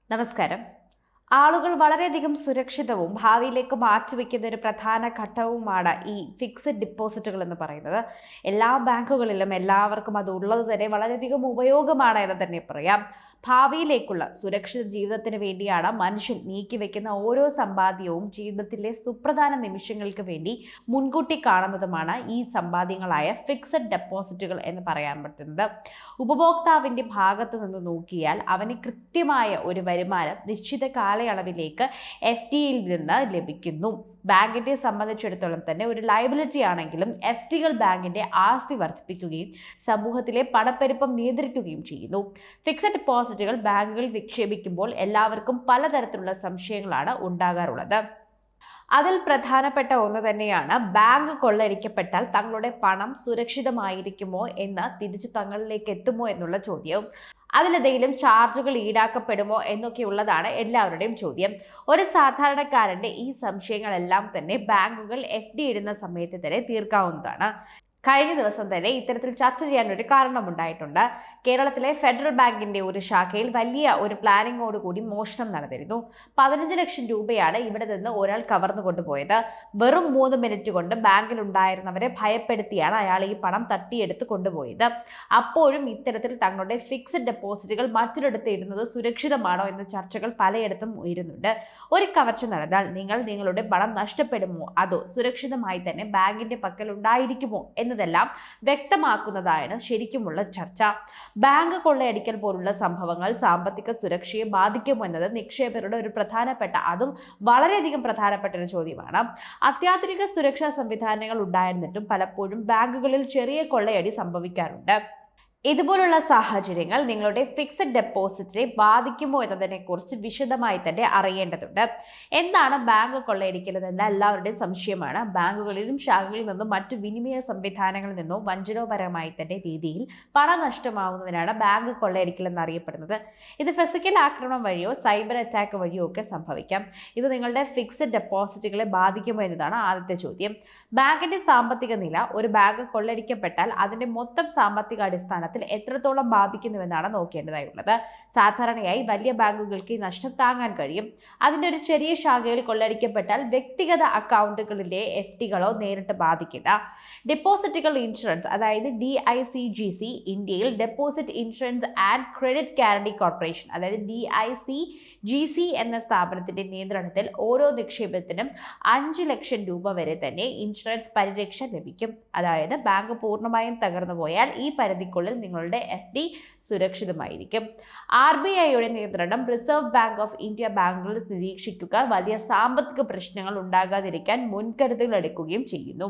നമസ്കാരം. ആളുകൾ വളരെയധികം സുരക്ഷിതവും ഭാവിയിലേക്ക് മാറ്റിവെക്കുന്ന ഒരു പ്രധാന ഘട്ടവുമാണ് ഈ ഫിക്സഡ് ഡിപ്പോസിറ്റുകൾ എന്ന് പറയുന്നത്. എല്ലാ ബാങ്കുകളിലും എല്ലാവർക്കും അത് ഉള്ളത് തന്നെ വളരെയധികം ഉപയോഗമാണ് എന്ന് തന്നെ പറയാം. ഭാവിയിലേക്കുള്ള സുരക്ഷിത ജീവിതത്തിന് വേണ്ടിയാണ് മനുഷ്യൻ നീക്കിവെക്കുന്ന ഓരോ സമ്പാദ്യവും ജീവിതത്തിലെ സുപ്രധാന നിമിഷങ്ങൾക്ക് വേണ്ടി മുൻകൂട്ടി കാണുന്നതുമാണ് ഈ സമ്പാദ്യങ്ങളായ ഫിക്സഡ് ഡെപ്പോസിറ്റുകൾ എന്ന് പറയാൻ പറ്റുന്നത്. ഉപഭോക്താവിൻ്റെ ഭാഗത്ത് നിന്ന് നോക്കിയാൽ അവന് കൃത്യമായ ഒരു വരുമാനം നിശ്ചിത കാലയളവിലേക്ക് FDയിൽ നിന്ന് ലഭിക്കുന്നു. ബാങ്കിനെ സംബന്ധിച്ചിടത്തോളം തന്നെ ഒരു ലയബിലിറ്റി ആണെങ്കിലും FDകൾ ബാങ്കിന്റെ ആസ്തി വർദ്ധിപ്പിക്കുകയും സമൂഹത്തിലെ പണപ്പെരുപ്പം നിയന്ത്രിക്കുകയും ചെയ്യുന്നു. ഫിക്സഡ് ഡിപ്പോസിറ്റുകൾ ബാങ്കുകളിൽ നിക്ഷേപിക്കുമ്പോൾ എല്ലാവർക്കും പലതരത്തിലുള്ള സംശയങ്ങളാണ് ഉണ്ടാകാറുള്ളത്. അതിൽ പ്രധാനപ്പെട്ട ഒന്ന് തന്നെയാണ് ബാങ്ക് കൊള്ളയടിക്കപ്പെട്ടാൽ തങ്ങളുടെ പണം സുരക്ഷിതമായിരിക്കുമോ എന്ന് തിരിച്ചു തങ്ങളിലേക്ക് എത്തുമോ എന്നുള്ള ചോദ്യവും അതിലെന്തെങ്കിലും ചാർജുകൾ ഈടാക്കപ്പെടുമോ എന്നൊക്കെയുള്ളതാണ് എല്ലാവരുടെയും ചോദ്യം. ഒരു സാധാരണക്കാരന്റെ ഈ സംശയങ്ങളെല്ലാം തന്നെ ബാങ്കുകൾ FD ഇടുന്ന സമയത്ത് തന്നെ തീർക്കാവുന്നതാണ്. കഴിഞ്ഞ ദിവസം തന്നെ ഇത്തരത്തിൽ ചർച്ച ചെയ്യാൻ ഒരു കാരണമുണ്ടായിട്ടുണ്ട്. കേരളത്തിലെ ഫെഡറൽ ബാങ്കിന്റെ ഒരു ശാഖയിൽ വലിയ ഒരു പ്ലാനിങ്ങോടുകൂടി മോഷണം നടന്നിരുന്നു. 15 ലക്ഷം രൂപയാണ് ഇവിടെ നിന്ന് ഒരാൾ കവർന്നു കൊണ്ടുപോയത്. വെറും 3 മിനിറ്റ് കൊണ്ട് ബാങ്കിൽ ഉണ്ടായിരുന്നവരെ ഭയപ്പെടുത്തിയാണ് അയാൾ ഈ പണം തട്ടിയെടുത്ത് കൊണ്ടുപോയത്. അപ്പോഴും ഇത്തരത്തിൽ തങ്ങളുടെ ഫിക്സഡ് ഡെപ്പോസിറ്റുകൾ മറ്റൊരിടത്ത് ഇടുന്നത് സുരക്ഷിതമാണോ എന്ന ചർച്ചകൾ പലയിടത്തും ഉയരുന്നുണ്ട്. ഒരു കവർച്ച നടന്നാൽ നിങ്ങളുടെ പണം നഷ്ടപ്പെടുമോ അതോ സുരക്ഷിതമായി തന്നെ ബാങ്കിന്റെ പക്കൽ ഉണ്ടായിരിക്കുമോ എന്നതെല്ലാം വ്യക്തമാക്കുന്നതാണ് ശരിക്കുമുള്ള ചർച്ച. ബാങ്ക് കൊള്ളയടിക്കൽ പോലുള്ള സംഭവങ്ങൾ സാമ്പത്തിക സുരക്ഷയെ ബാധിക്കുമോ എന്നത് നിക്ഷേപകരുടെ ഒരു അതും വളരെയധികം പ്രധാനപ്പെട്ട ഒരു ചോദ്യമാണ്. അത്യാധുനിക സുരക്ഷാ സംവിധാനങ്ങൾ ഉണ്ടായിരുന്നിട്ടും പലപ്പോഴും ബാങ്കുകളിൽ ചെറിയ കൊള്ളയടി സംഭവിക്കാറുണ്ട്. ഇതുപോലുള്ള സാഹചര്യങ്ങൾ നിങ്ങളുടെ ഫിക്സഡ് ഡെപ്പോസിറ്റിനെ ബാധിക്കുമോ എന്നതിനെക്കുറിച്ച് വിശദമായി തന്നെ അറിയേണ്ടതുണ്ട്. എന്താണ് ബാങ്ക് കൊള്ളയടിക്കൽ എന്ന എല്ലാവരുടെയും സംശയമാണ്. ബാങ്കുകളിലും ശാഖകളിൽ നിന്നും മറ്റു വിനിമയ സംവിധാനങ്ങളിൽ നിന്നോ വഞ്ചനോപരമായി തന്നെ രീതിയിൽ പണം നഷ്ടമാവുന്നതിനാണ് ബാങ്ക് കൊള്ളയടിക്കൽ എന്നറിയപ്പെടുന്നത്. ഇത് ഫിസിക്കൽ ആക്രമണം വഴിയോ സൈബർ അറ്റാക്ക് വഴിയോ ഒക്കെ സംഭവിക്കാം. ഇത് നിങ്ങളുടെ ഫിക്സഡ് ഡെപ്പോസിറ്റുകളെ ബാധിക്കുമോ എന്നതാണ് ആദ്യത്തെ ചോദ്യം. ബാങ്കിന്റെ സാമ്പത്തിക നില ഒരു ബാങ്ക് കൊള്ളയടിക്കപ്പെട്ടാൽ അതിന്റെ മൊത്തം സാമ്പത്തിക അടിസ്ഥാനത്തിൽ എത്രത്തോളം ബാധിക്കുന്നുവെന്നാണ് നോക്കേണ്ടതായുള്ളത്. സാധാരണയായി വലിയ ബാങ്കുകൾക്ക് ഈ നഷ്ടം താങ്ങാൻ കഴിയും. അതിന്റെ ഒരു ചെറിയ ശാഖയിൽ കൊള്ളയടിക്കപ്പെട്ടാൽ വ്യക്തിഗത അക്കൗണ്ടുകളിലെ FDകളോ നേരിട്ട് ബാധിക്കില്ല. ഡെപ്പോസിറ്റുകൾ ഇൻഷുറൻസ് അതായത് DICGC ഇന്ത്യയിൽ deposit insurance and credit guarantee corporation അതായത് DICGC എന്ന സ്ഥാപനത്തിന്റെ നിയന്ത്രണത്തിൽ ഓരോ നിക്ഷേപത്തിനും 5 ലക്ഷം രൂപ വരെ തന്നെ ഇൻഷുറൻസ് പരിരക്ഷ ലഭിക്കും. അതായത് ബാങ്ക് പൂർണ്ണമായും തകർന്നു പോയാൽ ഈ പരിധിക്കുള്ളിൽ നിങ്ങളുടെ FD സുരക്ഷിതമായിരിക്കും. RBIയുടെ നിയന്ത്രണം റിസർവ് ബാങ്ക് ഓഫ് ഇന്ത്യ ബാങ്കുകളിൽ നിരീക്ഷിക്കുക വലിയ സാമ്പത്തിക പ്രശ്നങ്ങൾ ഉണ്ടാകാതിരിക്കാൻ മുൻകരുതലുകൾ എടുക്കുകയും ചെയ്യുന്നു.